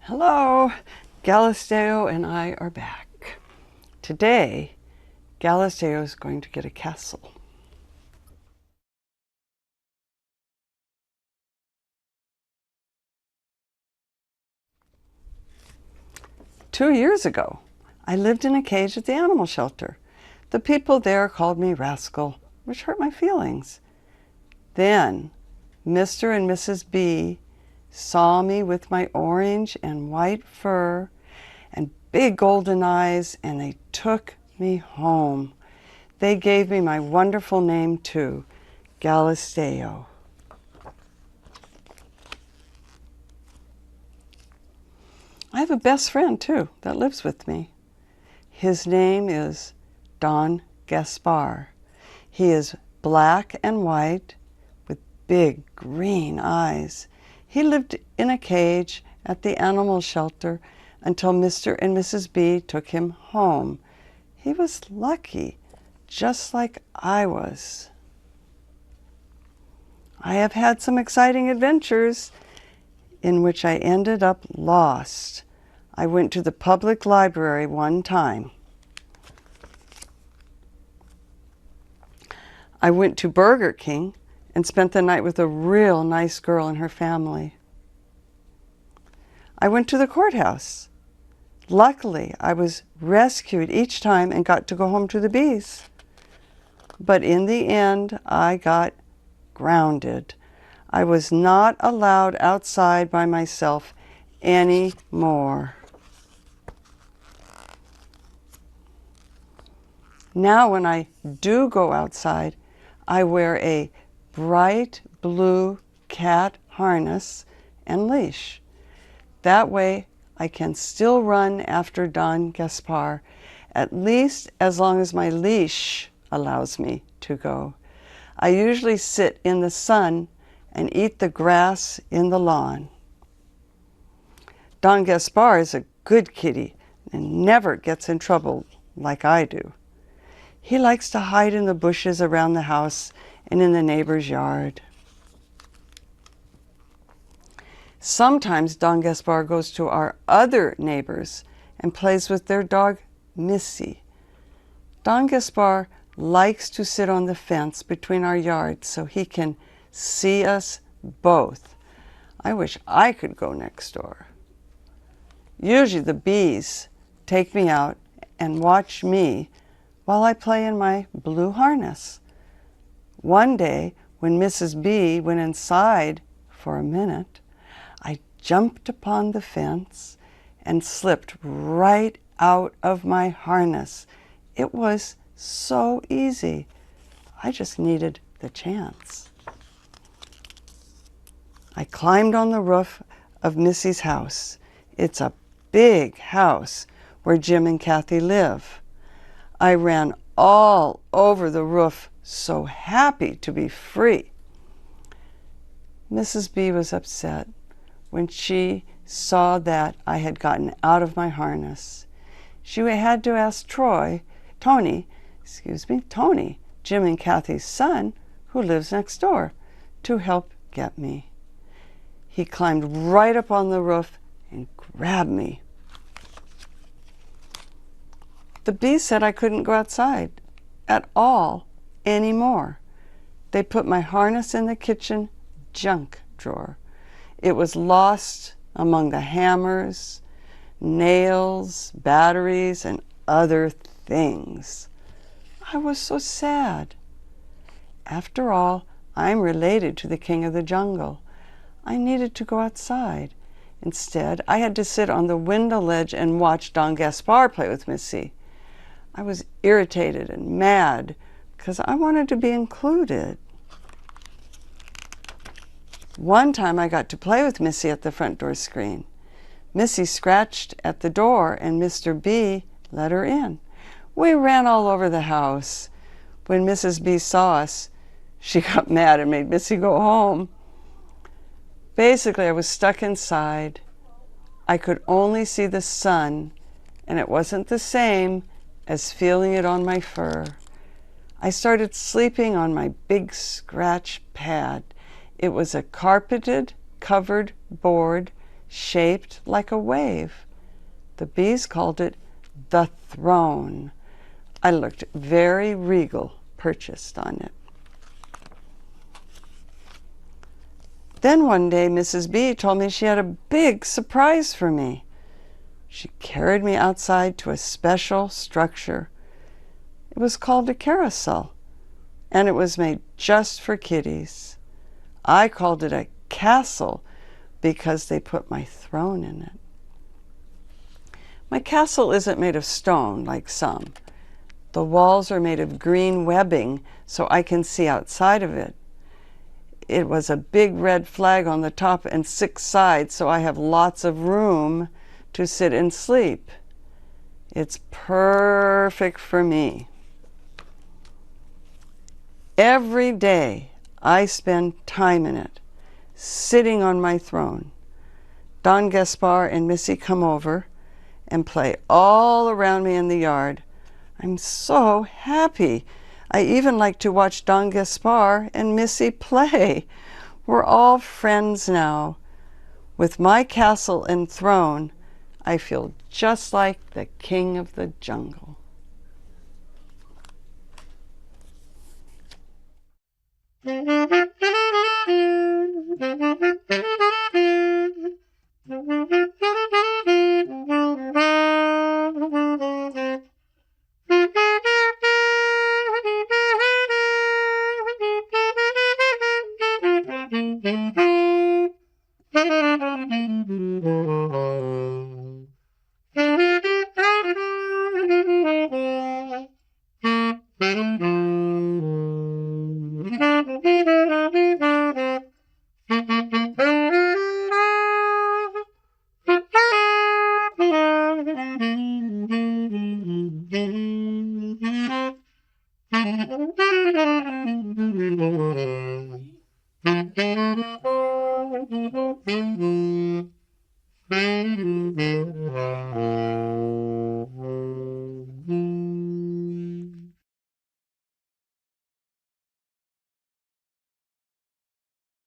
Hello, Galesteo and I are back. Today, Galesteo is going to get a castle. Two years ago, I lived in a cage at the animal shelter. The people there called me Rascal, which hurt my feelings. Then, Mr. and Mrs. B saw me with my orange and white fur and big golden eyes, and they took me home. They gave me my wonderful name too, Galesteo. I have a best friend too that lives with me. His name is Don Gaspar. He is black and white with big green eyes. He lived in a cage at the animal shelter until Mr. and Mrs. B took him home. He was lucky, just like I was. I have had some exciting adventures in which I ended up lost. I went to the public library one time. I went to Burger King and spent the night with a real nice girl and her family. I went to the courthouse. Luckily, I was rescued each time and got to go home to the bees. But in the end, I got grounded. I was not allowed outside by myself anymore. Now when I do go outside, I wear a bright blue cat harness and leash. That way I can still run after Don Gaspar, at least as long as my leash allows me to go. I usually sit in the sun and eat the grass in the lawn. Don Gaspar is a good kitty and never gets in trouble like I do. He likes to hide in the bushes around the house and in the neighbor's yard. Sometimes Don Gaspar goes to our other neighbors and plays with their dog, Missy. Don Gaspar likes to sit on the fence between our yards so he can see us both. I wish I could go next door. Usually the bees take me out and watch me while I play in my blue harness. One day, when Mrs. B went inside for a minute, I jumped upon the fence and slipped right out of my harness. It was so easy. I just needed the chance. I climbed on the roof of Missy's house. It's a big house where Jim and Kathy live. I ran all over the roof, so happy to be free. Mrs. B was upset when she saw that I had gotten out of my harness. She had to ask Tony, Jim and Kathy's son, who lives next door, to help get me. He climbed right up on the roof and grabbed me. The bees said I couldn't go outside at all anymore. They put my harness in the kitchen junk drawer. It was lost among the hammers, nails, batteries, and other things. I was so sad. After all, I'm related to the king of the jungle. I needed to go outside. Instead, I had to sit on the window ledge and watch Don Gaspar play with Missy. I was irritated and mad because I wanted to be included. One time I got to play with Missy at the front door screen. Missy scratched at the door and Mr. B let her in. We ran all over the house. When Mrs. B saw us, she got mad and made Missy go home. Basically, I was stuck inside. I could only see the sun, and it wasn't the same as feeling it on my fur. I started sleeping on my big scratch pad. It was a carpeted, covered board shaped like a wave. The bees called it the throne. I looked very regal, perched on it. Then one day, Mrs. B told me she had a big surprise for me. She carried me outside to a special structure. It was called a carousel, and it was made just for kitties. I called it a castle because they put my throne in it. My castle isn't made of stone like some. The walls are made of green webbing so I can see outside of it. It was a big red flag on the top and 6 sides, so I have lots of room to sit and sleep. It's perfect for me. Every day I spend time in it, sitting on my throne. Don Gaspar and Missy come over and play all around me in the yard. I'm so happy. I even like to watch Don Gaspar and Missy play. We're all friends now. With my castle and throne, I feel just like the king of the jungle.